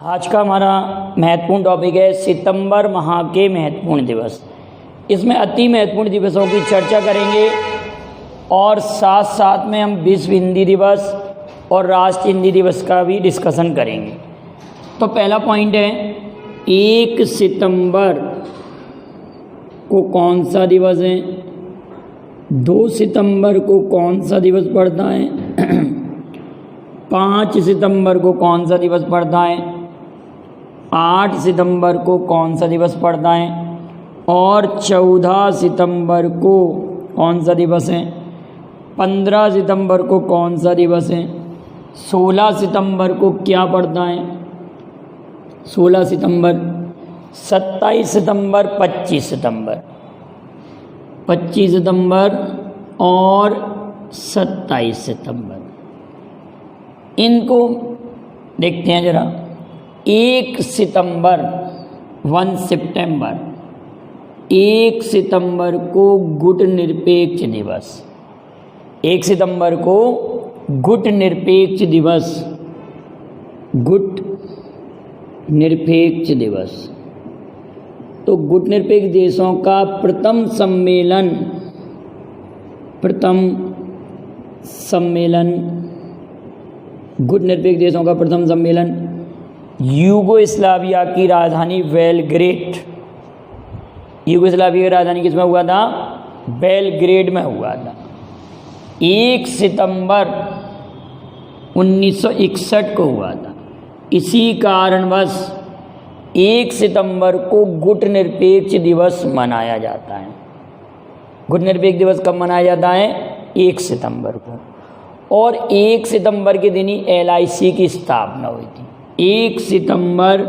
आज का हमारा महत्वपूर्ण टॉपिक है सितंबर माह के महत्वपूर्ण दिवस। इसमें अति महत्वपूर्ण दिवसों की चर्चा करेंगे और साथ साथ में हम विश्व हिंदी दिवस और राष्ट्रीय हिंदी दिवस का भी डिस्कशन करेंगे। तो पहला पॉइंट है 1 सितंबर को कौन सा दिवस है, 2 सितंबर को कौन सा दिवस पड़ता है, 5 सितंबर को कौन सा दिवस पड़ता है, 8 सितंबर को कौन सा दिवस पड़ता है और 14 सितंबर को कौन सा दिवस है, 15 सितंबर को कौन सा दिवस है, 16 सितंबर को क्या पड़ता है, 16 सितंबर, 27 सितंबर, 25 सितंबर, 25 सितंबर और 27 सितंबर। इनको देखते हैं जरा। 1 सितंबर 1 सितंबर, 1 सितंबर को गुट निरपेक्ष दिवस, 1 सितंबर को गुट निरपेक्ष दिवस, गुट निरपेक्ष दिवस। तो गुट निरपेक्ष देशों का प्रथम सम्मेलन गुट निरपेक्ष देशों का प्रथम सम्मेलन यूगोस्लाविया की राजधानी बेलग्रेड, यूगोस्लाविया की राजधानी किसमें हुआ था, बेलग्रेड में हुआ था। 1 सितंबर 1961 को हुआ था। इसी कारणवश 1 सितंबर को गुट निरपेक्ष दिवस मनाया जाता है। गुट निरपेक्ष दिवस कब मनाया जाता है, 1 सितंबर को। और 1 सितंबर के दिन ही LIC की स्थापना हुई थी। 1 सितंबर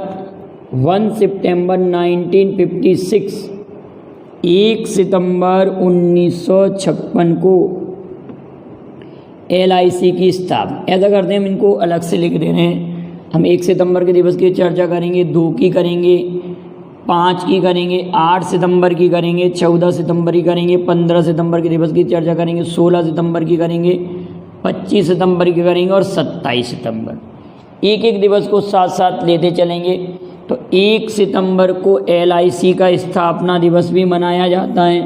1 सितंबर 1956, 1 सितंबर 1956 को LIC की स्थापना। ऐसा करते हैं, हम इनको अलग से लिख दे रहे हैं। हम 1 सितंबर के दिवस की चर्चा करेंगे, 2 की करेंगे, 5 की करेंगे, 8 सितंबर की करेंगे, 14 सितंबर की करेंगे, 15 सितंबर के दिवस की चर्चा करेंगे, 16 सितंबर की करेंगे, 25 सितंबर की करेंगे और 27 सितंबर। एक एक दिवस को साथ साथ लेते चलेंगे। तो 1 सितंबर को LIC का स्थापना दिवस भी मनाया जाता है।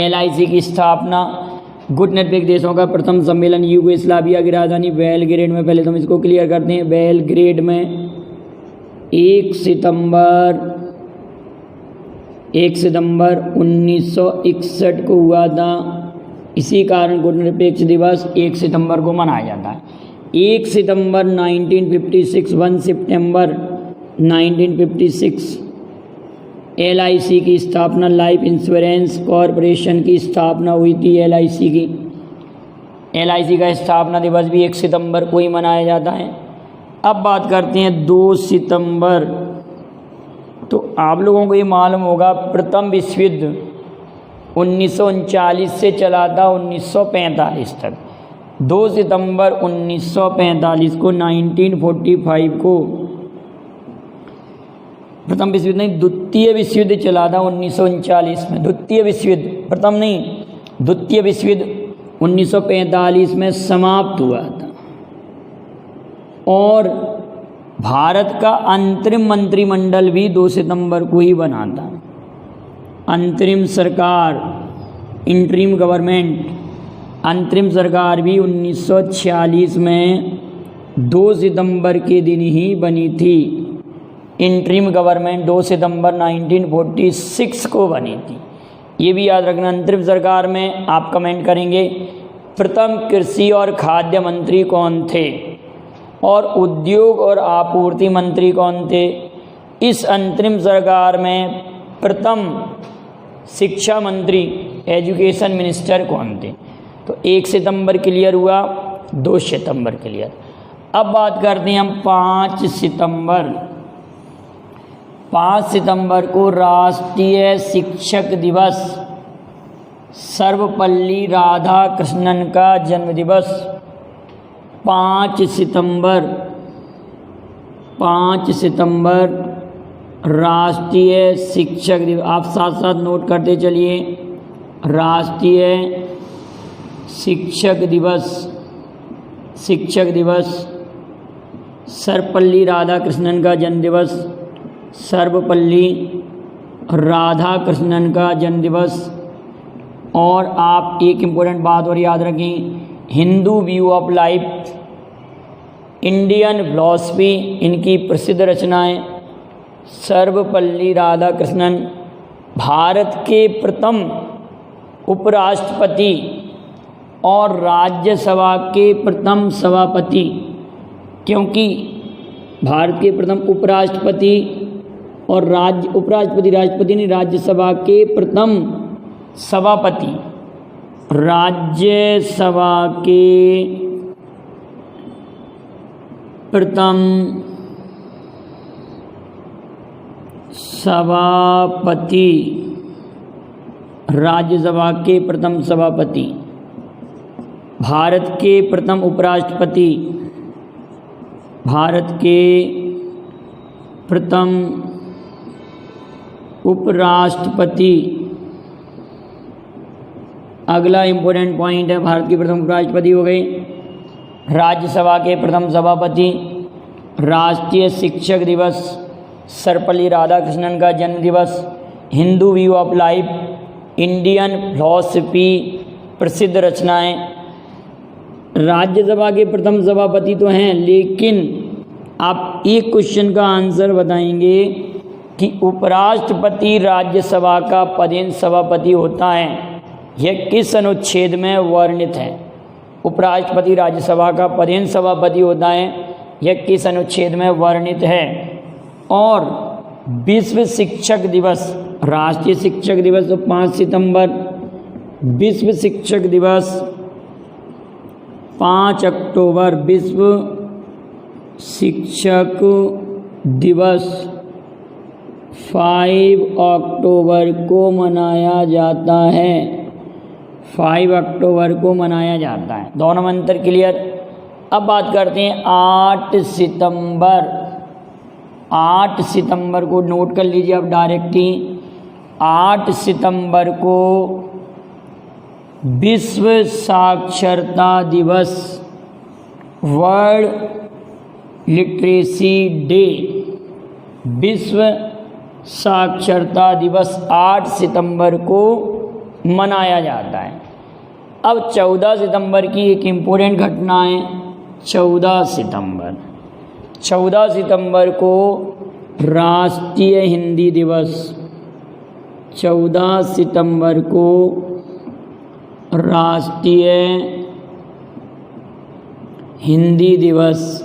LIC की स्थापना, गुट निरपेक्ष देशों का प्रथम सम्मेलन यूगोस्लाविया की राजधानी बेलग्रेड में, पहले तो हम इसको क्लियर करते हैं, बेलग्रेड में 1 सितंबर 1961 को हुआ था। इसी कारण गुट निरपेक्ष दिवस 1 सितंबर को मनाया जाता है। 1 सितंबर 1956, 1 सितंबर 1956 LIC की स्थापना, लाइफ इंश्योरेंस कॉरपोरेशन की स्थापना हुई थी। LIC का स्थापना दिवस भी 1 सितंबर को ही मनाया जाता है। अब बात करते हैं 2 सितंबर। तो आप लोगों को ये मालूम होगा, प्रथम विश्व युद्ध 1939 से चला था 1945 तक। 2 सितंबर 1945 को 1945 को प्रथम विश्व युद्ध नहीं, द्वितीय विश्व युद्ध चला था 1939 में। द्वितीय विश्व युद्ध, प्रथम नहीं, द्वितीय विश्व युद्ध 1945 में समाप्त हुआ था। और भारत का अंतरिम मंत्रिमंडल भी 2 सितंबर को ही बना था। अंतरिम सरकार, इंटरिम गवर्नमेंट, अंतरिम सरकार भी 1946 में 2 सितंबर के दिन ही बनी थी। इंटरिम गवर्नमेंट 2 सितंबर 1946 को बनी थी। ये भी याद रखना। अंतरिम सरकार में आप कमेंट करेंगे प्रथम कृषि और खाद्य मंत्री कौन थे और उद्योग और आपूर्ति मंत्री कौन थे। इस अंतरिम सरकार में प्रथम शिक्षा मंत्री, एजुकेशन मिनिस्टर कौन थे। तो 1 सितंबर क्लियर हुआ, 2 सितंबर क्लियर। अब बात करते हैं हम 5 सितंबर। 5 सितंबर को राष्ट्रीय शिक्षक दिवस, सर्वपल्ली राधाकृष्णन का जन्म दिवस। 5 सितंबर राष्ट्रीय शिक्षक दिवस। आप साथ साथ नोट करते चलिए, राष्ट्रीय शिक्षक दिवस, सर्वपल्ली राधाकृष्णन का जन्मदिवस, सर्वपल्ली राधाकृष्णन का जन्मदिवस। और आप एक इम्पोर्टेंट बात और याद रखें, Hindu view of life, Indian philosophy, इनकी प्रसिद्ध रचनाएं। सर्वपल्ली राधाकृष्णन भारत के प्रथम उपराष्ट्रपति और राज्यसभा के प्रथम सभापति, क्योंकि भारत के प्रथम उपराष्ट्रपति और उपराष्ट्रपति राष्ट्रपति नहीं, राज्यसभा के प्रथम सभापति, राज्यसभा के प्रथम सभापति, राज्यसभा के प्रथम सभापति, भारत के प्रथम उपराष्ट्रपति, भारत के प्रथम उपराष्ट्रपति। अगला इम्पोर्टेंट पॉइंट है, भारत के प्रथम उपराष्ट्रपति हो गए, राज्यसभा के प्रथम सभापति, राष्ट्रीय शिक्षक दिवस, सर्वपल्ली राधाकृष्णन का जन्म दिवस, Hindu view of life, Indian philosophy, प्रसिद्ध रचनाएं। राज्यसभा के प्रथम सभापति तो हैं, लेकिन आप एक क्वेश्चन का आंसर बताएंगे कि उपराष्ट्रपति राज्यसभा का पदेन सभापति होता है, यह किस अनुच्छेद में वर्णित है? उपराष्ट्रपति राज्यसभा का पदेन सभापति होता है, यह किस अनुच्छेद में वर्णित है? और विश्व शिक्षक दिवस, राष्ट्रीय शिक्षक दिवस तो 5 सितंबर, विश्व शिक्षक दिवस 5 अक्टूबर, विश्व शिक्षक दिवस 5 अक्टूबर को मनाया जाता है, 5 अक्टूबर को मनाया जाता है। दोनों में अंतर क्लियर। अब बात करते हैं 8 सितंबर, 8 सितंबर को नोट कर लीजिए आप डायरेक्ट ही। 8 सितंबर को विश्व साक्षरता दिवस, वर्ल्ड लिटरेसी डे, विश्व साक्षरता दिवस 8 सितंबर को मनाया जाता है। अब 14 सितंबर की एक इम्पोर्टेंट घटना है, 14 सितंबर, 14 सितंबर को राष्ट्रीय हिंदी दिवस, 14 सितंबर को राष्ट्रीय हिंदी दिवस,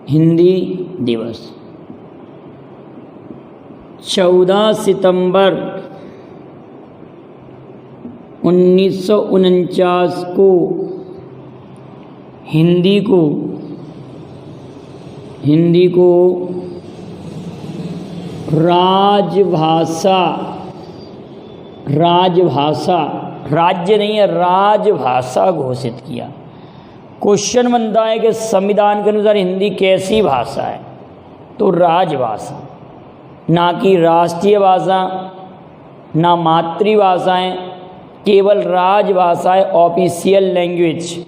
हिंदी दिवस। 14 सितंबर 1949 को हिंदी को राजभाषा, राज्य नहीं है, राजभाषा घोषित किया। क्वेश्चन बनता है कि संविधान के अनुसार हिंदी कैसी भाषा है? तो राजभाषा, ना कि राष्ट्रीय भाषा, ना मातृभाषा है, केवल राजभाषा है, ऑफिशियल लैंग्वेज।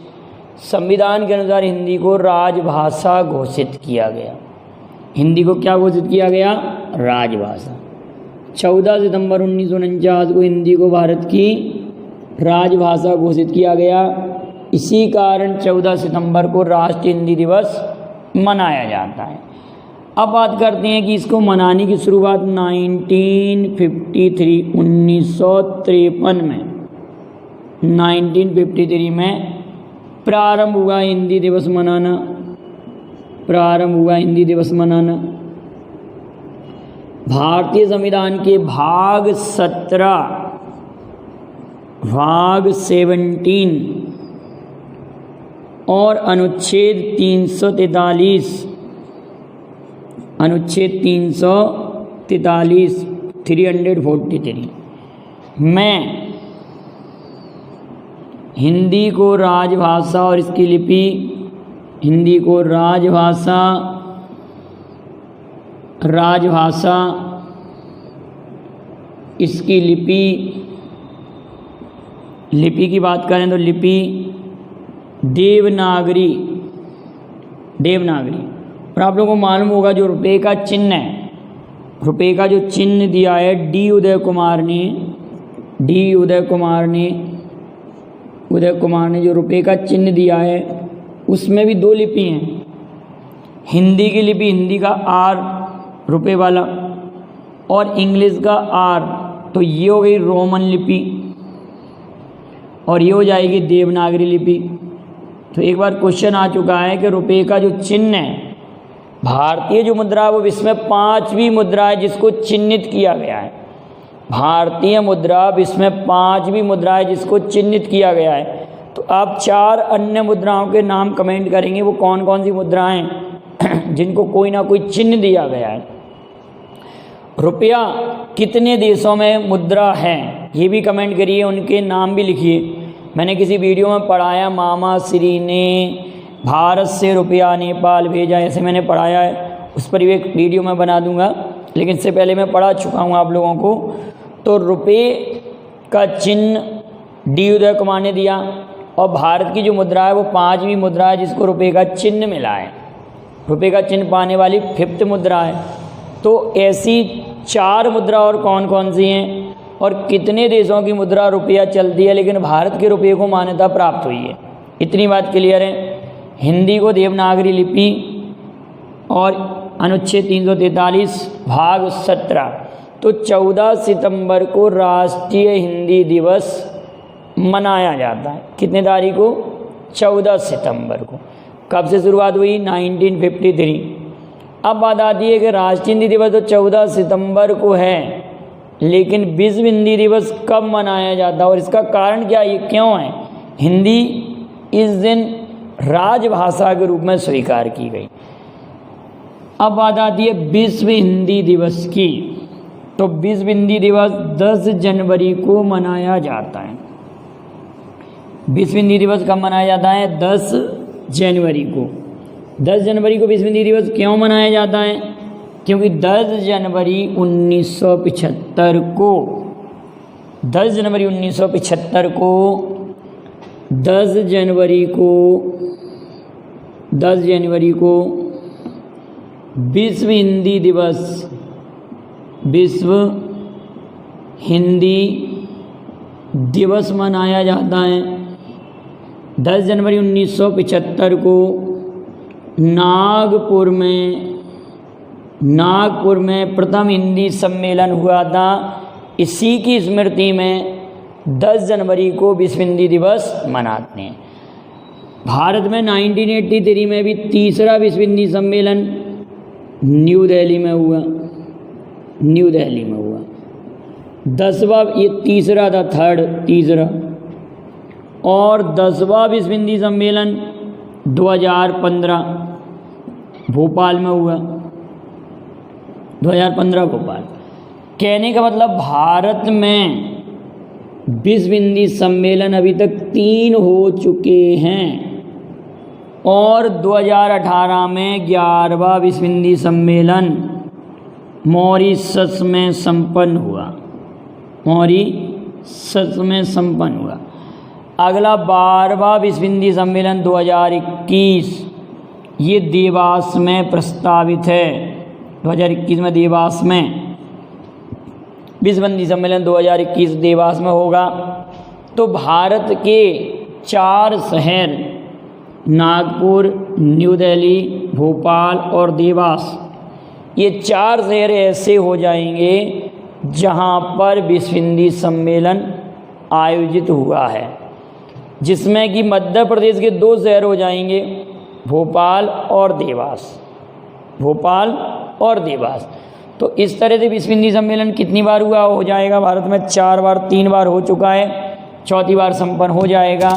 संविधान के अनुसार हिंदी को राजभाषा घोषित किया गया। हिंदी को क्या घोषित किया गया? राजभाषा। 14 सितंबर 1949 को हिंदी को भारत की राजभाषा घोषित किया गया। इसी कारण 14 सितंबर को राष्ट्रीय हिंदी दिवस मनाया जाता है। अब बात करते हैं कि इसको मनाने की शुरुआत 1953 में 1953 में प्रारंभ हुआ हिंदी दिवस मनाना, प्रारंभ हुआ हिंदी दिवस मनाना। भारतीय संविधान के भाग 17, भाग 17 और अनुच्छेद 343, अनुच्छेद 343 343 में हिंदी को राजभाषा और इसकी लिपि, हिंदी को राजभाषा इसकी लिपि की बात करें तो लिपि देवनागरी, देवनागरी। और आप लोगों को मालूम होगा जो रुपये का चिन्ह है, रुपये का जो चिन्ह दिया है डी उदय कुमार ने जो रुपये का चिन्ह दिया है उसमें भी दो लिपि हैं। हिंदी की लिपि, हिंदी का आर रुपये वाला, और इंग्लिश का आर। तो ये हो गई रोमन लिपि और ये हो जाएगी देवनागरी लिपि। तो एक बार क्वेश्चन आ चुका है कि रुपये का जो चिन्ह है, भारतीय जो मुद्रा है वो विश्व में 5वीं मुद्रा है जिसको चिन्हित किया गया है। भारतीय मुद्रा विश्व में 5वीं मुद्रा है जिसको चिन्हित किया गया है। तो आप 4 अन्य मुद्राओं के नाम कमेंट करेंगे, वो कौन कौन सी मुद्राएं जिनको कोई ना कोई चिन्ह दिया गया है। रुपया कितने देशों में मुद्रा है ये भी कमेंट करिए, उनके नाम भी लिखिए। मैंने किसी वीडियो में पढ़ाया मामा श्री ने भारत से रुपया नेपाल भेजा, ऐसे मैंने पढ़ाया है, उस पर भी एक वीडियो मैं बना दूंगा, लेकिन इससे पहले मैं पढ़ा चुका हूँ आप लोगों को। तो रुपये का चिन्ह डी उदय कुमार ने दिया और भारत की जो मुद्रा है वो 5वीं मुद्रा है जिसको रुपये का चिन्ह मिला है, रुपये का चिन्ह पाने वाली 5th मुद्रा है। तो ऐसी 4 मुद्रा और कौन कौन सी हैं और कितने देशों की मुद्रा रुपया चलती है, लेकिन भारत के रुपये को मान्यता प्राप्त हुई है, इतनी बात क्लियर है। हिंदी को देवनागरी लिपि और अनुच्छेद 343 भाग 17। तो 14 सितंबर को राष्ट्रीय हिंदी दिवस मनाया जाता है। कितने तारीख को? 14 सितंबर को। कब से शुरुआत हुई? 1953। अब बात आती है कि राष्ट्रीय हिंदी दिवस तो 14 सितंबर को है, लेकिन विश्व हिंदी दिवस कब मनाया जाता है और इसका कारण क्या, ये क्यों है? हिंदी इस दिन राजभाषा के रूप में स्वीकार की गई। अब बात आती है विश्व हिंदी दिवस की। तो विश्व हिंदी दिवस 10 जनवरी को मनाया जाता है। विश्व हिंदी दिवस कब मनाया जाता है? 10 जनवरी को। 10 जनवरी को विश्व हिंदी दिवस क्यों मनाया जाता है? क्योंकि 10 जनवरी 1975 को 10 जनवरी 1975 को 10 जनवरी को विश्व हिंदी दिवस मनाया जाता है। 10 जनवरी 1975 को नागपुर में प्रथम हिंदी सम्मेलन हुआ था। इसी की स्मृति में 10 जनवरी को विश्व हिंदी दिवस मनाते हैं। भारत में 1983 में भी तीसरा विश्व हिंदी सम्मेलन न्यू दिल्ली में हुआ। 10वां, ये तीसरा था, तीसरा। और 10वां विश्व हिंदी सम्मेलन 2015 भोपाल में हुआ। 2015 भोपाल। कहने का मतलब भारत में विश्व हिंदी सम्मेलन अभी तक 3 हो चुके हैं और 2018 में 11वां विश्व हिंदी सम्मेलन मॉरिशस में संपन्न हुआ। अगला 12वां विश्व हिंदी सम्मेलन 2021 ये देवास में प्रस्तावित है। 2021 में देवास में विश्व हिंदी सम्मेलन 2021 देवास में होगा। तो भारत के 4 शहर नागपुर, न्यू दिल्ली, भोपाल और देवास, ये 4 शहर ऐसे हो जाएंगे जहां पर विश्व हिंदी सम्मेलन आयोजित हुआ है, जिसमें कि मध्य प्रदेश के 2 शहर हो जाएंगे, भोपाल और देवास। तो इस तरह से विश्व हिंदी सम्मेलन कितनी बार हुआ हो जाएगा? भारत में 4 बार, 3 बार हो चुका है, 4थी बार संपन्न हो जाएगा।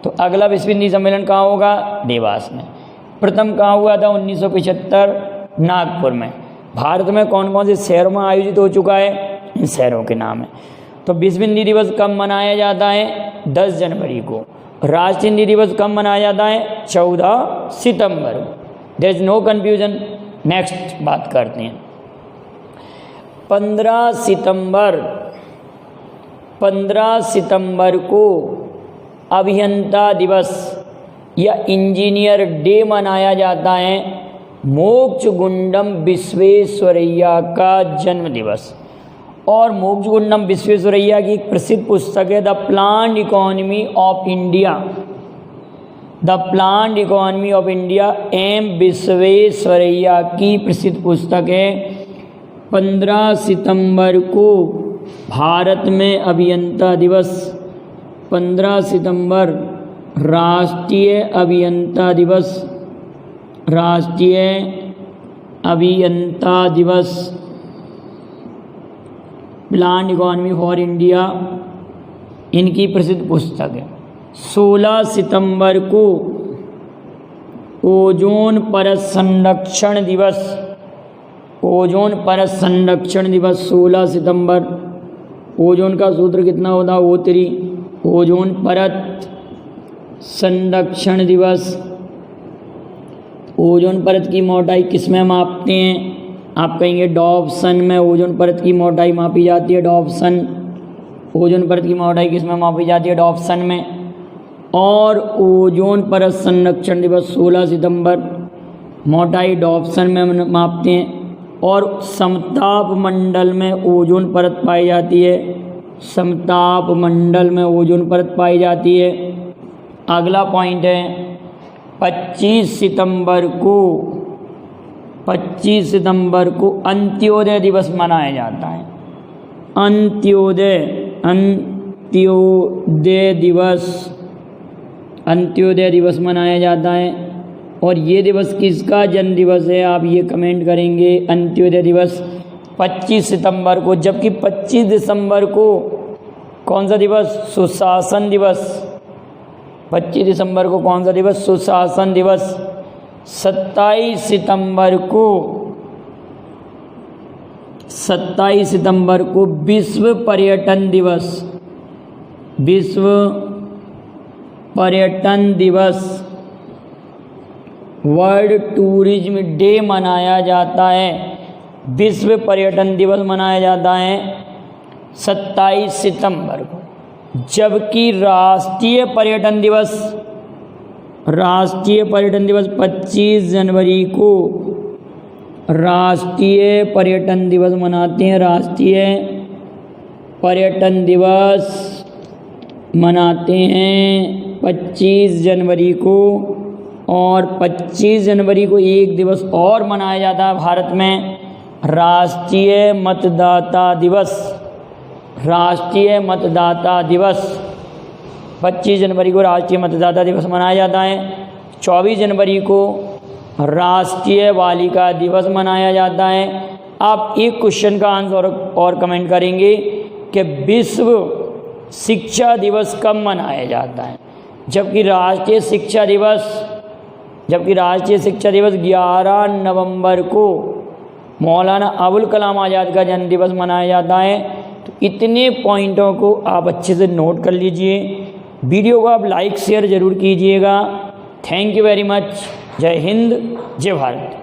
तो अगला विश्व हिंदी सम्मेलन कहाँ होगा? देवास में। प्रथम कहाँ हुआ था? 1975 नागपुर में। भारत में कौन कौन से शहरों में आयोजित हो चुका है? इन शहरों के नाम है। तो विश्व हिंदी दिवस कब मनाया जाता है? 10 जनवरी को। राष्ट्रीय हिंदी दिवस कब मनाया जाता है? 14 सितंबर। There is no confusion. Next बात करते हैं। 15 सितंबर को अभियंता दिवस या इंजीनियर डे मनाया जाता है मोक्षगुंडम विश्वेश्वरैया का जन्म दिवस। और मोक्षगुंडम विश्वेश्वरैया की एक प्रसिद्ध पुस्तक है the planned economy of India, the planned economy of India M Visvesvaraya की प्रसिद्ध पुस्तक है। 15 सितंबर को भारत में अभियंता दिवस, 15 सितंबर राष्ट्रीय अभियंता दिवस, राष्ट्रीय अभियंता दिवस, प्लान्ड इकोनॉमी फॉर इंडिया इनकी प्रसिद्ध पुस्तक है। 16 सितंबर को ओजोन परत संरक्षण दिवस, ओजोन परत संरक्षण दिवस 16 सितंबर। ओजोन का सूत्र कितना होता है O3, ओजोन परत संरक्षण दिवस। ओजोन परत की मोटाई किस में मापते हैं? आप कहेंगे डॉप्सन में ओजोन परत की मोटाई मापी जाती है, डॉप्सन। ओजोन परत की मोटाई किस में मापी जाती है? डॉप्सन में। और ओजोन परत संरक्षण दिवस 16 सितंबर, मोटाई डॉप्सन में मापते हैं। और समताप मंडल में ओजोन परत पाई जाती है, समताप मंडल में ओजोन परत पाई जाती है। अगला पॉइंट है 25 सितंबर को, 25 सितंबर को अंत्योदय दिवस मनाया जाता है। अंत्योदय, अंत्योदय दिवस, अंत्योदय दिवस मनाया जाता है। और ये दिवस किसका जन्म दिवस है? आप ये कमेंट करेंगे। अंत्योदय दिवस 25 सितंबर को, जबकि 25 दिसंबर को कौन सा दिवस? सुशासन दिवस। 25 दिसंबर को कौन सा दिवस? सुशासन दिवस। 27 सितंबर को, 27 सितंबर को विश्व पर्यटन दिवस, विश्व पर्यटन दिवस, वर्ल्ड टूरिज्म डे मनाया जाता है। विश्व पर्यटन दिवस मनाया जाता है 27 सितंबर को। जबकि राष्ट्रीय पर्यटन दिवस, राष्ट्रीय पर्यटन दिवस 25 जनवरी को राष्ट्रीय पर्यटन दिवस मनाते हैं। राष्ट्रीय पर्यटन दिवस मनाते हैं 25 जनवरी को। और 25 जनवरी को एक दिवस और मनाया जाता है भारत में, राष्ट्रीय मतदाता दिवस, राष्ट्रीय मतदाता दिवस। 25 जनवरी को राष्ट्रीय मतदाता दिवस मनाया जाता है। 24 जनवरी को राष्ट्रीय बालिका दिवस मनाया जाता है। आप एक क्वेश्चन का आंसर और कमेंट करेंगे कि विश्व शिक्षा दिवस कब मनाया जाता है? जबकि राष्ट्रीय शिक्षा दिवस, जबकि राष्ट्रीय शिक्षा दिवस 11 नवंबर को मौलाना अबुल कलाम आज़ाद का जन्म दिवस मनाया जाता है। तो इतने पॉइंटों को आप अच्छे से नोट कर लीजिए। वीडियो को आप लाइक शेयर ज़रूर कीजिएगा। Thank you very much. जय हिंद, जय भारत।